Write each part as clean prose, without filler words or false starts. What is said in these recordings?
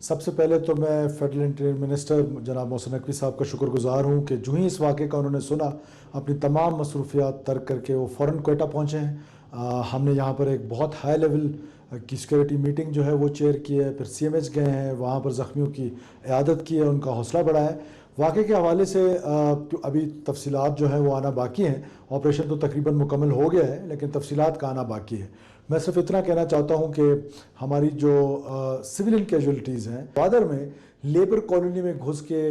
سب سے پہلے تو میں فیڈرل انٹیریئر منسٹر جناب محسن نقوی صاحب کا شکر گزار ہوں کہ جو ہی اس واقعے کا انہوں نے سنا اپنی تمام مصروفیات ترک کر کے وہ فوراً کوئٹہ پہنچے ہیں۔ ہم نے یہاں پر ایک بہت ہائی لیول کی سیکورٹی میٹنگ جو ہے وہ چیئر کی ہے، پھر سی ایم ایچ گئے ہیں، وہاں پر زخمیوں کی عیادت کی ہے، ان کا حوصلہ بڑھایا ہے۔ واقعے کے حوالے سے ابھی تفصیلات جو ہیں وہ آنا باقی ہیں۔ آپریشن تو تقریباً مکمل ہو گیا ہے لیکن تفصیلات کا آنا باقی ہے۔ میں صرف اتنا کہنا چاہتا ہوں کہ ہماری جو سویلین کیجولیٹیز ہیں بادر میں لیبر کالونی میں گھس کے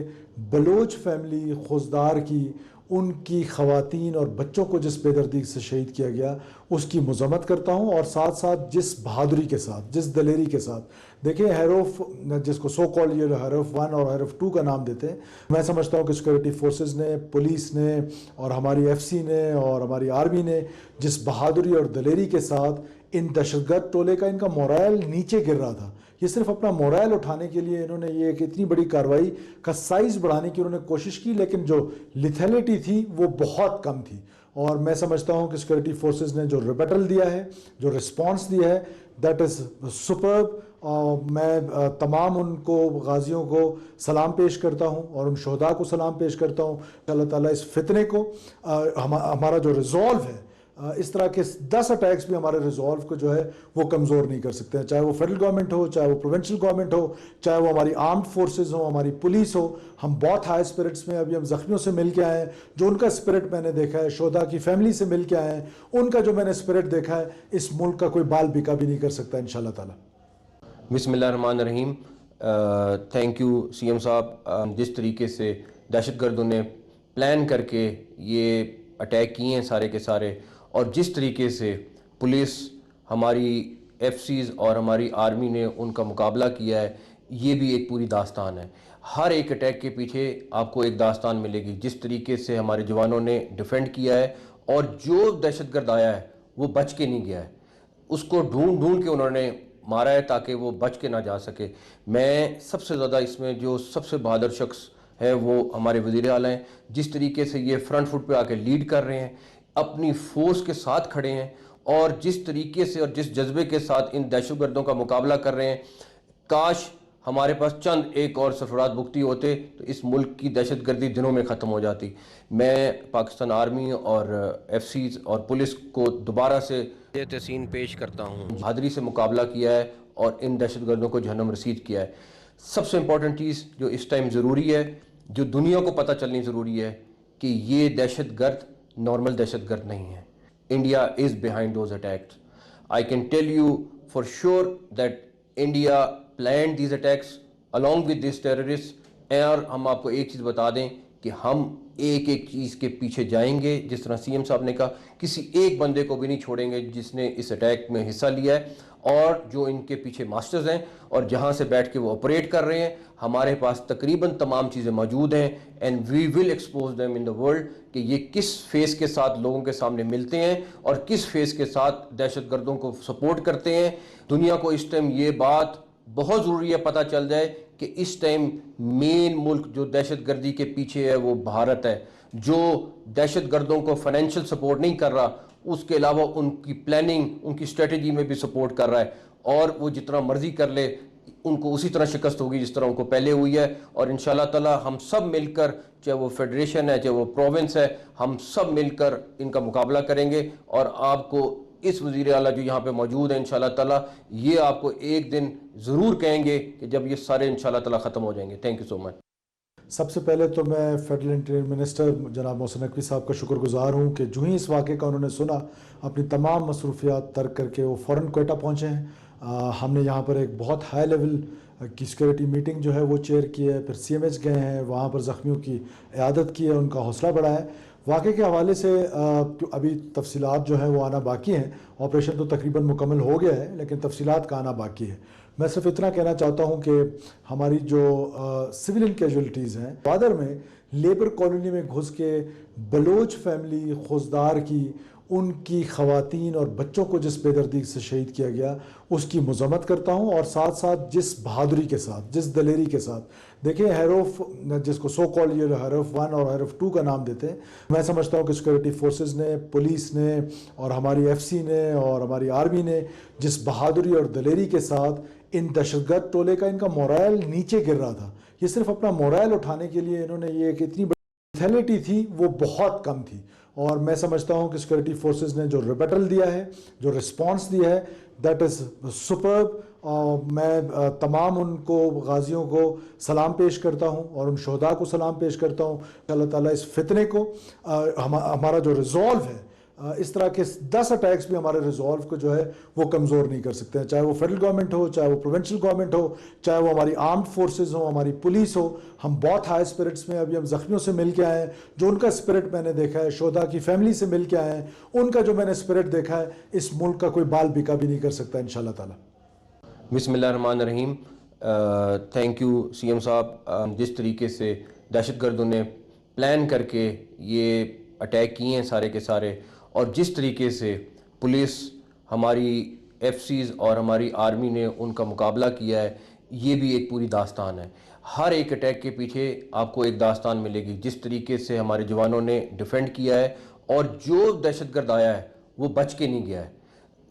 بلوچ فیملی خوزدار کی، ان کی خواتین اور بچوں کو جس بے دردی سے شہید کیا گیا اس کی مذمت کرتا ہوں، اور ساتھ ساتھ جس بہادری کے ساتھ، جس دلیری کے ساتھ دیکھیں ہیروف جس کو سو کال یہ ہیروف 1 اور ہیروف 2 کا نام دیتے ہیں، میں سمجھتا ہوں کہ سیکورٹی فورسز نے، پولیس نے اور ہماری ایف سی نے اور ہماری آرمی نے جس بہادری اور دلیری کے ساتھ ان دہشت گرد ٹولے کا ان کا مورائل نیچے گر رہا تھا، یہ صرف اپنا مورائل اٹھانے کے لیے انہوں نے یہ ایک اتنی بڑی کارروائی کا سائز بڑھانے کی انہوں نے کوشش کی، لیکن جو لیتھیلٹی تھی وہ بہت کم تھی۔ اور میں سمجھتا ہوں کہ سیکورٹی فورسز نے جو ریبٹل دیا ہے، جو رسپانس دیا ہے، دیٹ از سپرب۔ میں تمام ان کو غازیوں کو سلام پیش کرتا ہوں اور ان شہداء کو سلام پیش کرتا ہوں۔ اللہ تعالیٰ اس فتنے کو ہمارا جو ریزولو ہے، اس طرح کے 10 اٹیکس بھی ہمارے ریزولو کو جو ہے وہ کمزور نہیں کر سکتے ہیں، چاہے وہ فیڈرل گورنمنٹ ہو، چاہے وہ پروونشل گورنمنٹ ہو، چاہے وہ ہماری آرمڈ فورسز ہوں، ہماری پولیس ہو۔ ہم بہت ہائی اسپرٹس میں، ابھی ہم زخمیوں سے مل کے آئے ہیں، جو ان کا اسپرٹ میں نے دیکھا ہے، شہداء کی فیملی سے مل کے آئے ہیں، ان کا جو میں نے اسپرٹ دیکھا ہے، اس ملک کا کوئی بال بیکا بھی نہیں کر سکتا انشاءاللہ تعالی۔ بسم اللہ الرحمن الرحیم۔ تھینک یو سی ایم صاحب، جس طریقے سے دہشت گردوں نے پلان کر کے یہ اٹیک کیے ہیں سارے کے سارے، اور جس طریقے سے پولیس، ہماری ایف سیز اور ہماری آرمی نے ان کا مقابلہ کیا ہے، یہ بھی ایک پوری داستان ہے۔ ہر ایک اٹیک کے پیچھے آپ کو ایک داستان ملے گی، جس طریقے سے ہمارے جوانوں نے ڈیفینڈ کیا ہے، اور جو دہشت گرد آیا ہے وہ بچ کے نہیں گیا ہے، اس کو ڈھونڈ ڈھونڈ کے انہوں نے مارا ہے تاکہ وہ بچ کے نہ جا سکے۔ میں سب سے زیادہ اس میں جو سب سے بہادر شخص ہے وہ ہمارے وزیر اعلیٰ ہیں، جس طریقے سے یہ فرنٹ فٹ پہ آ کے لیڈ کر رہے ہیں، اپنی فورس کے ساتھ کھڑے ہیں، اور جس طریقے سے اور جس جذبے کے ساتھ ان دہشت گردوں کا مقابلہ کر رہے ہیں۔ کاش ہمارے پاس چند ایک اور سرفراز بگٹی ہوتے تو اس ملک کی دہشت گردی دنوں میں ختم ہو جاتی۔ میں پاکستان آرمی اور ایف سیز اور پولیس کو دوبارہ سے تحسین پیش کرتا ہوں، بہادری سے مقابلہ کیا ہے اور ان دہشت گردوں کو جہنم رسید کیا ہے۔ سب سے امپورٹنٹ چیز جو اس ٹائم ضروری ہے، جو دنیا کو پتہ چلنی ضروری ہے، کہ یہ دہشت گرد نارمل دہشت گرد نہیں ہے۔ India is behind those attacks. I can tell you for sure that India planned these attacks along with these terrorists. اور ہم آپ کو ایک چیز بتا دیں کہ ہم ایک ایک چیز کے پیچھے جائیں گے، جس طرح سی ایم صاحب نے کہا، کسی ایک بندے کو بھی نہیں چھوڑیں گے جس نے اس اٹیک میں حصہ لیا ہے، اور جو ان کے پیچھے ماسٹرز ہیں اور جہاں سے بیٹھ کے وہ آپریٹ کر رہے ہیں۔ ہمارے پاس تقریباً تمام چیزیں موجود ہیں، and we will expose them in the world, کہ یہ کس فیس کے ساتھ لوگوں کے سامنے ملتے ہیں اور کس فیس کے ساتھ دہشت گردوں کو سپورٹ کرتے ہیں۔ دنیا کو اس ٹائم یہ بات بہت ضروری ہے پتہ چل جائے کہ اس ٹائم مین ملک جو دہشت گردی کے پیچھے ہے وہ بھارت ہے، جو دہشت گردوں کو فائنینشیل سپورٹ نہیں کر رہا، اس کے علاوہ ان کی پلاننگ، ان کی اسٹریٹجی میں بھی سپورٹ کر رہا ہے، اور وہ جتنا مرضی کر لے ان کو اسی طرح شکست ہوگی جس طرح ان کو پہلے ہوئی ہے۔ اور انشاءاللہ تعالی ہم سب مل کر، چاہے وہ فیڈریشن ہے، چاہے وہ پروونس ہے، ہم سب مل کر ان کا مقابلہ کریں گے، اور آپ کو اس وزیر اعلیٰ جو یہاں پہ موجود ہیں انشاءاللہ تعالی یہ آپ کو ایک دن ضرور کہیں گے کہ جب یہ سارے انشاءاللہ تعالی ختم ہو جائیں گے۔ تھینک یو سو مچ۔ سب سے پہلے تو میں فیڈرل انٹیریئر منسٹر جناب محسن نقوی صاحب کا شکر گزار ہوں کہ جو ہی اس واقعے کا انہوں نے سنا اپنی تمام مصروفیات ترک کر کے وہ فوراً کوئٹہ پہنچے ہیں۔ ہم نے یہاں پر ایک بہت ہائی لیول کی سیکورٹی میٹنگ جو ہے وہ چیئر کی ہے، پھر سی ایم ایچ گئے ہیں، وہاں پر زخمیوں کی عیادت کی ہے، ان کا حوصلہ بڑھایا ہے۔ واقعے کے حوالے سے ابھی تفصیلات جو ہیں وہ آنا باقی ہیں۔ آپریشن تو تقریباً مکمل ہو گیا ہے لیکن تفصیلات کا آنا باقی ہے۔ میں صرف اتنا کہنا چاہتا ہوں کہ ہماری جو سویلین کیجولیٹیز ہیں بادر میں لیبر کالونی میں گھس کے بلوچ فیملی خوزدار کی، ان کی خواتین اور بچوں کو جس بے دردی سے شہید کیا گیا اس کی مذمت کرتا ہوں، اور ساتھ ساتھ جس بہادری کے ساتھ، جس دلیری کے ساتھ دیکھیں ہیروف جس کو سو کال یہ ہیروف 1 اور ہیروف 2 کا نام دیتے ہیں، میں سمجھتا ہوں کہ سیکورٹی فورسز نے، پولیس نے اور ہماری ایف سی نے اور ہماری آرمی نے جس بہادری اور دلیری کے ساتھ ان دہشت گرد ٹولے کا ان کا مورائل نیچے گر رہا تھا. یہ صرف اپنا مورائل اٹھانے کے لیے انہوں نے یہ ایک اتنی لیتھیلٹی تھی وہ بہت کم تھی. اور میں سمجھتا ہوں کہ سیکورٹی فورسز نے جو ریبٹل دیا ہے, جو رسپانس دیا ہے, دیٹ از سپرب. میں تمام ان کو غازیوں کو سلام پیش کرتا ہوں اور ان شہداء کو سلام پیش کرتا ہوں. اللہ تعالیٰ اس فتنے کو ہمارا جو ریزولو ہے, اس طرح کے 10 اٹیکس بھی ہمارے ریزولو کو جو ہے وہ کمزور نہیں کر سکتے ہیں, چاہے وہ فیڈرل گورنمنٹ ہو, چاہے وہ پروونشل گورنمنٹ ہو, چاہے وہ ہماری آرمڈ فورسز ہوں, ہماری پولیس ہو. ہم بہت ہائی اسپرٹس میں, ابھی ہم زخمیوں سے مل کے آئے ہیں, جو ان کا اسپرٹ میں نے دیکھا ہے, شہداء کی فیملی سے مل کے آئے ہیں, ان کا جو میں نے اسپرٹ دیکھا ہے, اس ملک کا کوئی بال بیکا بھی نہیں کر سکتا انشاءاللہ تعالی. بسم اللہ الرحمن الرحیم. تھینک یو سی ایم صاحب. جس طریقے سے دہشت گردوں نے پلان کر کے یہ اٹیک کیے ہیں سارے کے سارے, اور جس طریقے سے پولیس, ہماری ایف سیز اور ہماری آرمی نے ان کا مقابلہ کیا ہے, یہ بھی ایک پوری داستان ہے. ہر ایک اٹیک کے پیچھے آپ کو ایک داستان ملے گی. جس طریقے سے ہمارے جوانوں نے ڈیفینڈ کیا ہے, اور جو دہشت گرد آیا ہے وہ بچ کے نہیں گیا ہے,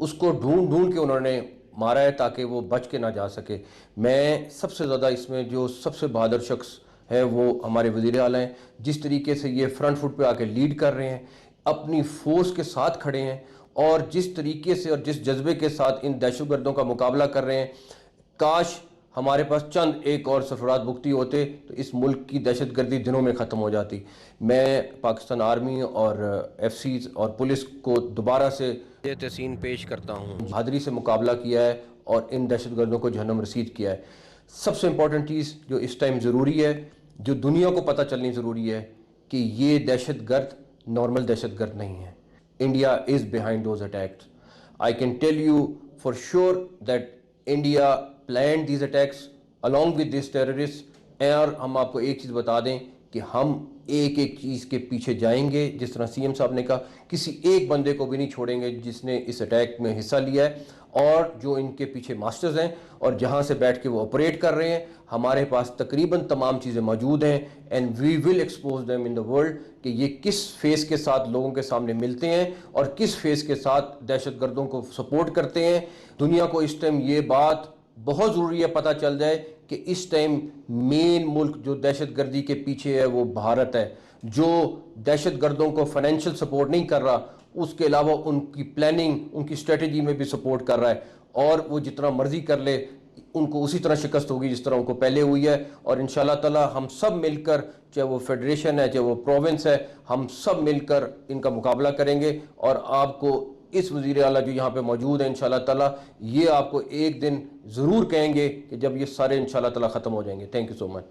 اس کو ڈھونڈ ڈھونڈ کے انہوں نے مارا ہے تاکہ وہ بچ کے نہ جا سکے. میں سب سے زیادہ اس میں جو سب سے بہادر شخص ہے وہ ہمارے وزیر اعلیٰ ہیں. جس طریقے سے یہ فرنٹ فٹ پہ آ کے لیڈ کر رہے ہیں, اپنی فورس کے ساتھ کھڑے ہیں, اور جس طریقے سے اور جس جذبے کے ساتھ ان دہشت گردوں کا مقابلہ کر رہے ہیں. کاش ہمارے پاس چند ایک اور سرفراز بگٹی ہوتے تو اس ملک کی دہشت گردی دنوں میں ختم ہو جاتی. میں پاکستان آرمی اور ایف سیز اور پولیس کو دوبارہ سے تحسین پیش کرتا ہوں. بہادری سے مقابلہ کیا ہے اور ان دہشت گردوں کو جہنم رسید کیا ہے. سب سے امپورٹنٹ چیز جو اس ٹائم ضروری ہے, جو دنیا کو پتہ چلنی ضروری ہے, کہ یہ دہشت گرد نارمل دہشت گرد نہیں ہے. India is behind those attacks. I can tell you for sure that India planned these attacks along with these terrorists. اور ہم آپ کو ایک چیز بتا دیں کہ ہم ایک ایک چیز کے پیچھے جائیں گے. جس طرح سی ایم صاحب نے کہا, کسی ایک بندے کو بھی نہیں چھوڑیں گے جس نے اس اٹیک میں حصہ لیا ہے, اور جو ان کے پیچھے ماسٹرز ہیں اور جہاں سے بیٹھ کے وہ آپریٹ کر رہے ہیں. ہمارے پاس تقریباً تمام چیزیں موجود ہیں, and we will expose them in the world, کہ یہ کس فیس کے ساتھ لوگوں کے سامنے ملتے ہیں اور کس فیس کے ساتھ دہشت گردوں کو سپورٹ کرتے ہیں. دنیا کو اس ٹائم یہ بات بہت ضروری ہے پتہ چل جائے کہ اس ٹائم مین ملک جو دہشت گردی کے پیچھے ہے وہ بھارت ہے. جو دہشت گردوں کو فائنینشیل سپورٹ نہیں کر رہا, اس کے علاوہ ان کی پلاننگ, ان کی اسٹریٹجی میں بھی سپورٹ کر رہا ہے. اور وہ جتنا مرضی کر لے, ان کو اسی طرح شکست ہوگی جس طرح ان کو پہلے ہوئی ہے. اور انشاءاللہ تعالی ہم سب مل کر, چاہے وہ فیڈریشن ہے, چاہے وہ پروونس ہے, ہم سب مل کر ان کا مقابلہ کریں گے. اور آپ کو اس وزیر اعلیٰ جو یہاں پہ موجود ہیں انشاءاللہ تعالیٰ, یہ آپ کو ایک دن ضرور کہیں گے کہ جب یہ سارے انشاءاللہ تعالیٰ ختم ہو جائیں گے. Thank you so much.